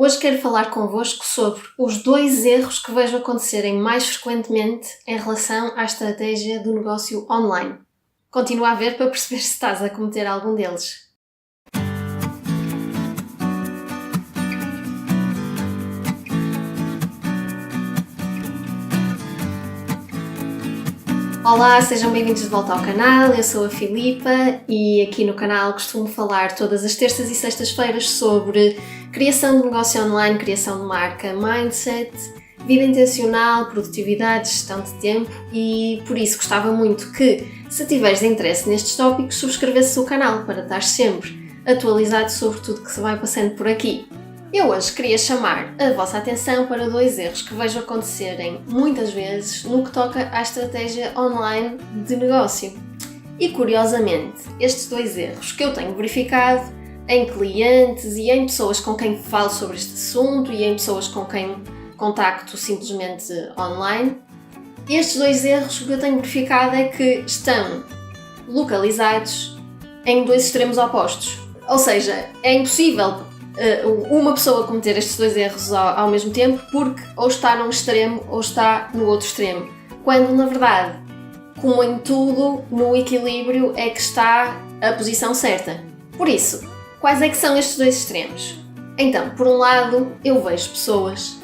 Hoje quero falar convosco sobre os 2 erros que vejo acontecerem mais frequentemente em relação à estratégia do negócio online. Continua a ver para perceber se estás a cometer algum deles. Olá, sejam bem-vindos de volta ao canal, eu sou a Filipa e aqui no canal costumo falar todas as terças e sextas-feiras sobre criação de negócio online, criação de marca, mindset, vida intencional, produtividade, gestão de tempo e por isso gostava muito que, se tiveres interesse nestes tópicos, subscrevesses o canal para estar sempre atualizado sobre tudo que se vai passando por aqui. Eu hoje queria chamar a vossa atenção para 2 erros que vejo acontecerem muitas vezes no que toca à estratégia online de negócio. E curiosamente, estes 2 erros que eu tenho verificado em clientes e em pessoas com quem falo sobre este assunto e em pessoas com quem contacto simplesmente online, estes 2 erros que eu tenho verificado é que estão localizados em 2 extremos opostos. Ou seja, é impossível uma pessoa cometer estes 2 erros ao mesmo tempo porque ou está num extremo ou está no outro extremo. Quando, na verdade, como em tudo, no equilíbrio é que está a posição certa. Por isso, quais é que são estes 2 extremos? Então, por um lado, eu vejo pessoas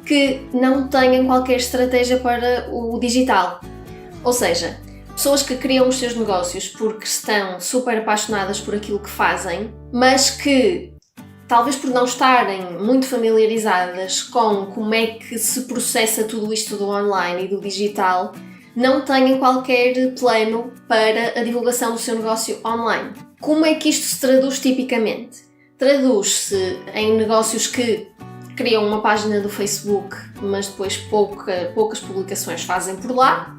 que não têm qualquer estratégia para o digital. Ou seja, pessoas que criam os seus negócios porque estão super apaixonadas por aquilo que fazem, mas que talvez por não estarem muito familiarizadas com como é que se processa tudo isto do online e do digital, não têm qualquer plano para a divulgação do seu negócio online. Como é que isto se traduz tipicamente? Traduz-se em negócios que criam uma página do Facebook, mas depois poucas publicações fazem por lá.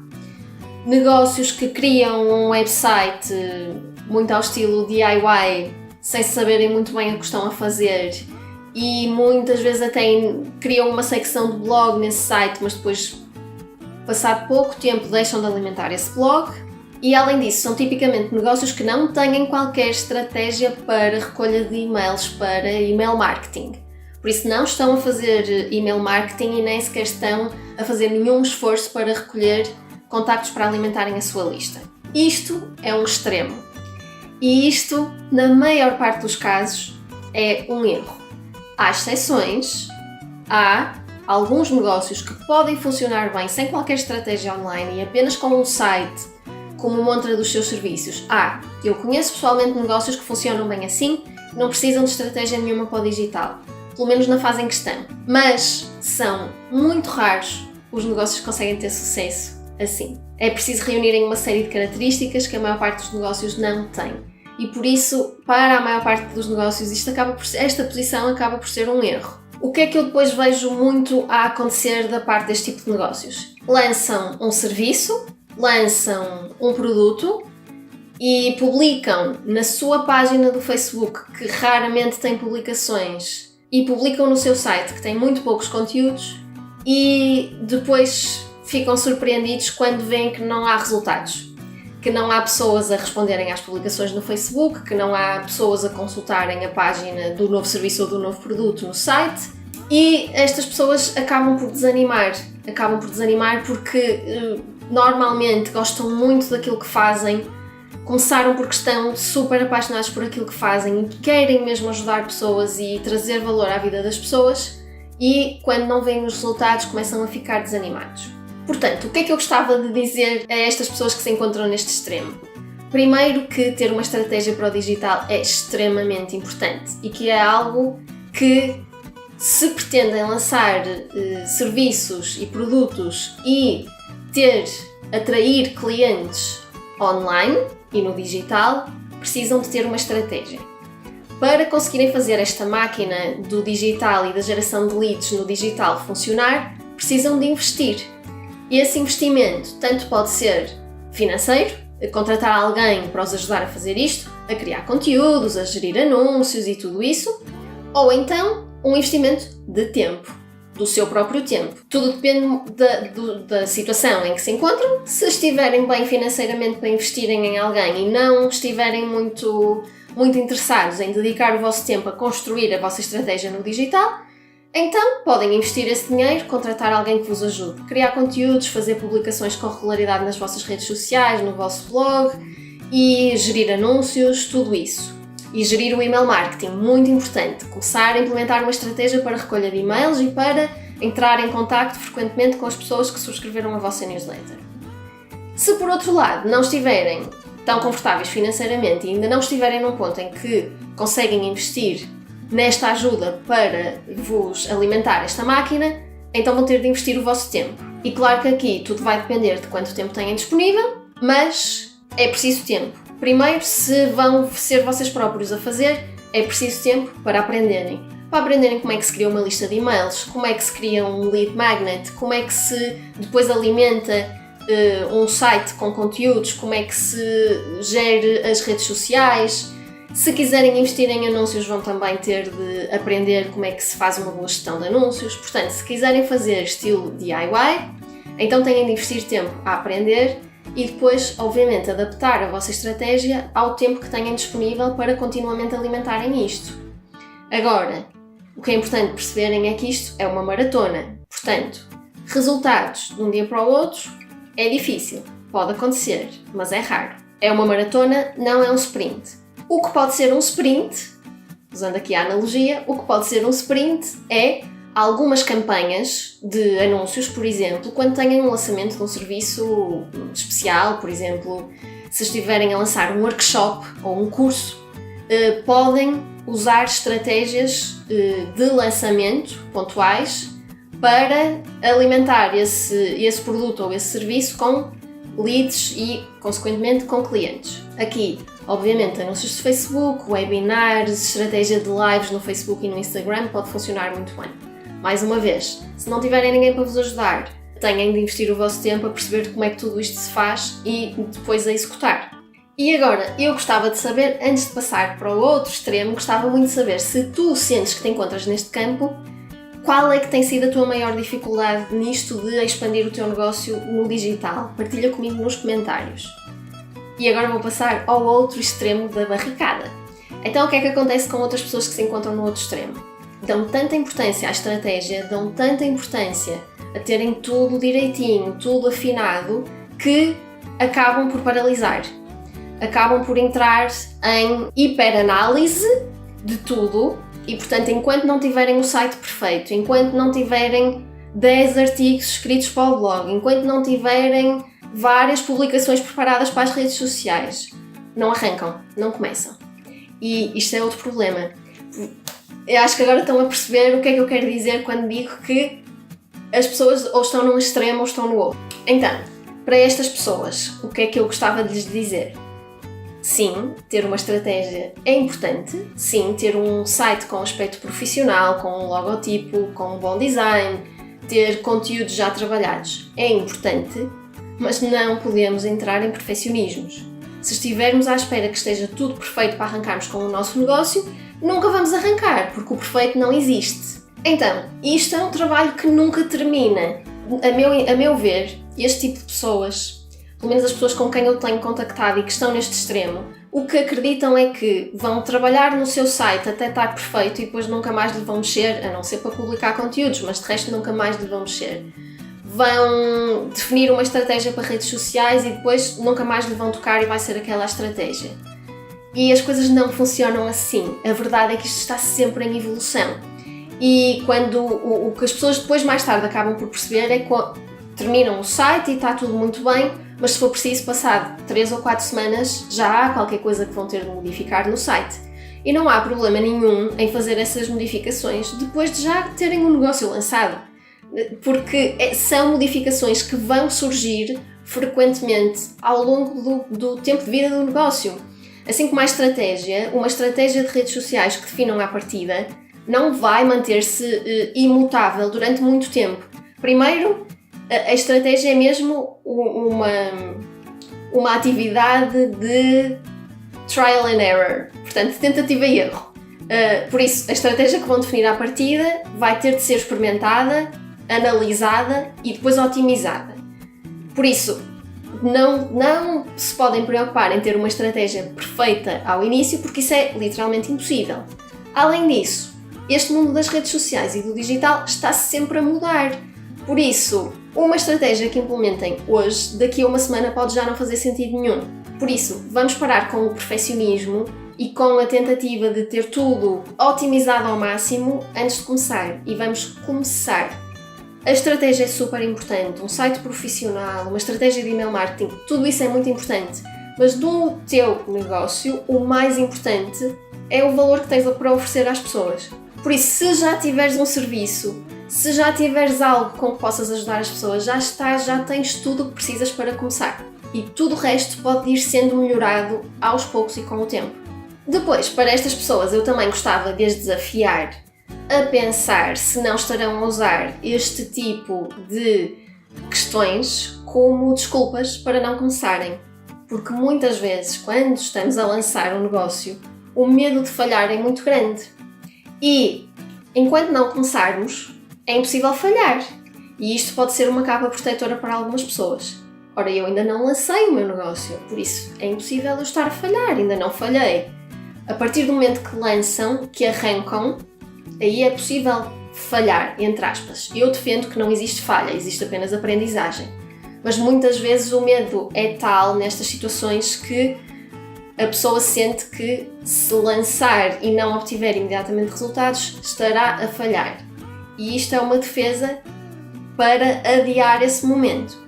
Negócios que criam um website muito ao estilo DIY, sem saberem muito bem o que estão a fazer e muitas vezes até criam uma secção de blog nesse site, mas depois, passado pouco tempo, deixam de alimentar esse blog. E além disso, são tipicamente negócios que não têm qualquer estratégia para recolha de e-mails, para e-mail marketing. Por isso não estão a fazer e-mail marketing e nem sequer estão a fazer nenhum esforço para recolher contactos para alimentarem a sua lista. Isto é um extremo. E isto, na maior parte dos casos, é um erro. Há exceções, há alguns negócios que podem funcionar bem sem qualquer estratégia online e apenas com um site como montra dos seus serviços. Eu conheço pessoalmente negócios que funcionam bem assim, não precisam de estratégia nenhuma para o digital, pelo menos na fase em que estão. Mas são muito raros os negócios que conseguem ter sucesso assim. É preciso reunirem uma série de características que a maior parte dos negócios não tem. E por isso, para a maior parte dos negócios, esta posição acaba por ser um erro. O que é que eu depois vejo muito a acontecer da parte deste tipo de negócios? Lançam um serviço, lançam um produto e publicam na sua página do Facebook, que raramente tem publicações, e publicam no seu site, que tem muito poucos conteúdos, e depois ficam surpreendidos quando veem que não há resultados, que não há pessoas a responderem às publicações no Facebook, que não há pessoas a consultarem a página do novo serviço ou do novo produto no site, e estas pessoas acabam por desanimar porque normalmente gostam muito daquilo que fazem, começaram porque estão super apaixonados por aquilo que fazem e querem mesmo ajudar pessoas e trazer valor à vida das pessoas, e quando não veem os resultados começam a ficar desanimados. Portanto, o que é que eu gostava de dizer a estas pessoas que se encontram neste extremo? Primeiro, que ter uma estratégia para o digital é extremamente importante e que é algo que, se pretendem lançar serviços e produtos e atrair clientes online e no digital, precisam de ter uma estratégia. Para conseguirem fazer esta máquina do digital e da geração de leads no digital funcionar, precisam de investir. E esse investimento tanto pode ser financeiro, contratar alguém para os ajudar a fazer isto, a criar conteúdos, a gerir anúncios e tudo isso, ou então um investimento de tempo, do seu próprio tempo. Tudo depende da situação em que se encontram. Se estiverem bem financeiramente para investirem em alguém e não estiverem muito interessados em dedicar o vosso tempo a construir a vossa estratégia no digital, Então, podem investir esse dinheiro, contratar alguém que vos ajude, criar conteúdos, fazer publicações com regularidade nas vossas redes sociais, no vosso blog e gerir anúncios, tudo isso. E gerir o email marketing, muito importante. Começar a implementar uma estratégia para recolha de e-mails e para entrar em contacto frequentemente com as pessoas que subscreveram a vossa newsletter. Se por outro lado não estiverem tão confortáveis financeiramente e ainda não estiverem num ponto em que conseguem investir nesta ajuda para vos alimentar esta máquina, então vão ter de investir o vosso tempo. E claro que aqui tudo vai depender de quanto tempo têm disponível, mas é preciso tempo. Primeiro, se vão ser vocês próprios a fazer, é preciso tempo para aprenderem. Para aprenderem como é que se cria uma lista de e-mails, como é que se cria um lead magnet, como é que se depois alimenta um site com conteúdos, como é que se gere as redes sociais. Se quiserem investir em anúncios, vão também ter de aprender como é que se faz uma boa gestão de anúncios. Portanto, se quiserem fazer estilo DIY, então têm de investir tempo a aprender e depois, obviamente, adaptar a vossa estratégia ao tempo que tenham disponível para continuamente alimentarem isto. Agora, o que é importante perceberem é que isto é uma maratona. Portanto, resultados de um dia para o outro é difícil, pode acontecer, mas é raro. É uma maratona, não é um sprint. O que pode ser um sprint, usando aqui a analogia, o que pode ser um sprint é algumas campanhas de anúncios, por exemplo, quando tenham um lançamento de um serviço especial, por exemplo, se estiverem a lançar um workshop ou um curso, podem usar estratégias de lançamento pontuais para alimentar esse produto ou esse serviço com leads e, consequentemente, com clientes. Aqui, obviamente, anúncios de Facebook, webinars, estratégia de lives no Facebook e no Instagram pode funcionar muito bem. Mais uma vez, se não tiverem ninguém para vos ajudar, tenham de investir o vosso tempo a perceber como é que tudo isto se faz e depois a executar. E agora, eu gostava de saber, antes de passar para o outro extremo, gostava muito de saber se tu sentes que te encontras neste campo, qual é que tem sido a tua maior dificuldade nisto de expandir o teu negócio no digital? Partilha comigo nos comentários. E agora vou passar ao outro extremo da barricada. Então, o que é que acontece com outras pessoas que se encontram no outro extremo? Dão tanta importância à estratégia, dão tanta importância a terem tudo direitinho, tudo afinado, que acabam por paralisar. Acabam por entrar em hiperanálise de tudo e, portanto, enquanto não tiverem o site perfeito, enquanto não tiverem 10 artigos escritos para o blog, enquanto não tiverem várias publicações preparadas para as redes sociais, não arrancam, não começam. E isto é outro problema. Eu acho que agora estão a perceber o que é que eu quero dizer quando digo que as pessoas ou estão num extremo ou estão no outro. Então, para estas pessoas, o que é que eu gostava de lhes dizer? Sim, ter uma estratégia é importante. Sim, ter um site com aspecto profissional, com um logotipo, com um bom design, ter conteúdos já trabalhados é importante, mas não podemos entrar em perfeccionismos. Se estivermos à espera que esteja tudo perfeito para arrancarmos com o nosso negócio, nunca vamos arrancar, porque o perfeito não existe. Então, isto é um trabalho que nunca termina. A meu ver, este tipo de pessoas, pelo menos as pessoas com quem eu tenho contactado e que estão neste extremo, o que acreditam é que vão trabalhar no seu site até estar perfeito e depois nunca mais lhe vão mexer, a não ser para publicar conteúdos, mas de resto nunca mais lhe vão mexer. Vão definir uma estratégia para redes sociais e depois nunca mais lhe vão tocar e vai ser aquela estratégia. E as coisas não funcionam assim. A verdade é que isto está sempre em evolução. E quando o que as pessoas depois mais tarde acabam por perceber é que terminam o site e está tudo muito bem, mas se for preciso passar 3 ou 4 semanas já há qualquer coisa que vão ter de modificar no site. E não há problema nenhum em fazer essas modificações depois de já terem um negócio lançado. Porque são modificações que vão surgir frequentemente ao longo do tempo de vida do negócio. Assim como uma estratégia de redes sociais que definam à partida não vai manter-se imutável durante muito tempo. Primeiro, a estratégia é mesmo uma atividade de trial and error, portanto, tentativa e erro. Por isso, a estratégia que vão definir à partida vai ter de ser experimentada, analisada e depois otimizada. Por isso, não se podem preocupar em ter uma estratégia perfeita ao início, porque isso é literalmente impossível. Além disso, Este mundo das redes sociais e do digital está sempre a mudar. Por isso, uma estratégia que implementem hoje, daqui a uma semana pode já não fazer sentido nenhum. Por isso, vamos parar com o perfeccionismo e com a tentativa de ter tudo otimizado ao máximo antes de começar. E vamos começar. A estratégia é super importante, um site profissional, uma estratégia de email marketing, tudo isso é muito importante. Mas no teu negócio, o mais importante é o valor que tens para oferecer às pessoas. Por isso, se já tiveres um serviço, se já tiveres algo com que possas ajudar as pessoas, já tens tudo o que precisas para começar. E tudo o resto pode ir sendo melhorado aos poucos e com o tempo. Depois, para estas pessoas, eu também gostava de as desafiar a pensar se não estarão a usar este tipo de questões como desculpas para não começarem. Porque muitas vezes, quando estamos a lançar um negócio, o medo de falhar é muito grande. E, enquanto não começarmos, é impossível falhar. E isto pode ser uma capa protetora para algumas pessoas. Ora, eu ainda não lancei o meu negócio, por isso é impossível eu estar a falhar, ainda não falhei. A partir do momento que lançam, que arrancam, aí é possível falhar, entre aspas. Eu defendo que não existe falha, existe apenas aprendizagem. Mas muitas vezes o medo é tal nestas situações que a pessoa sente que se lançar e não obtiver imediatamente resultados, estará a falhar. E isto é uma defesa para adiar esse momento.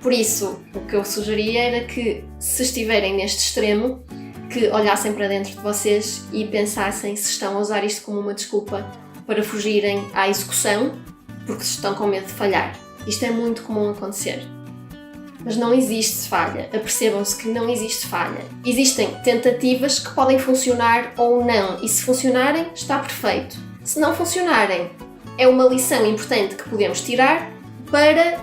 Por isso, o que eu sugeria era que, se estiverem neste extremo, que olhassem para dentro de vocês e pensassem se estão a usar isto como uma desculpa para fugirem à execução, porque estão com medo de falhar. Isto é muito comum acontecer. Mas não existe falha. Apercebam-se que não existe falha. Existem tentativas que podem funcionar ou não, e se funcionarem, está perfeito. Se não funcionarem, é uma lição importante que podemos tirar para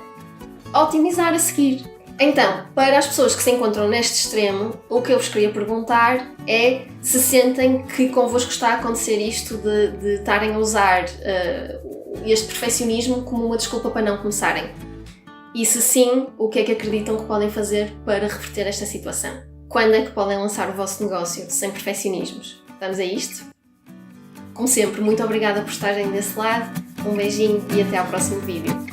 otimizar a seguir. Então, para as pessoas que se encontram neste extremo, o que eu vos queria perguntar é se sentem que convosco está a acontecer isto de estarem a usar este perfeccionismo como uma desculpa para não começarem. E se sim, o que é que acreditam que podem fazer para reverter esta situação? Quando é que podem lançar o vosso negócio sem perfeccionismos? Vamos a isto? Como sempre, muito obrigada por estarem desse lado, um beijinho e até ao próximo vídeo.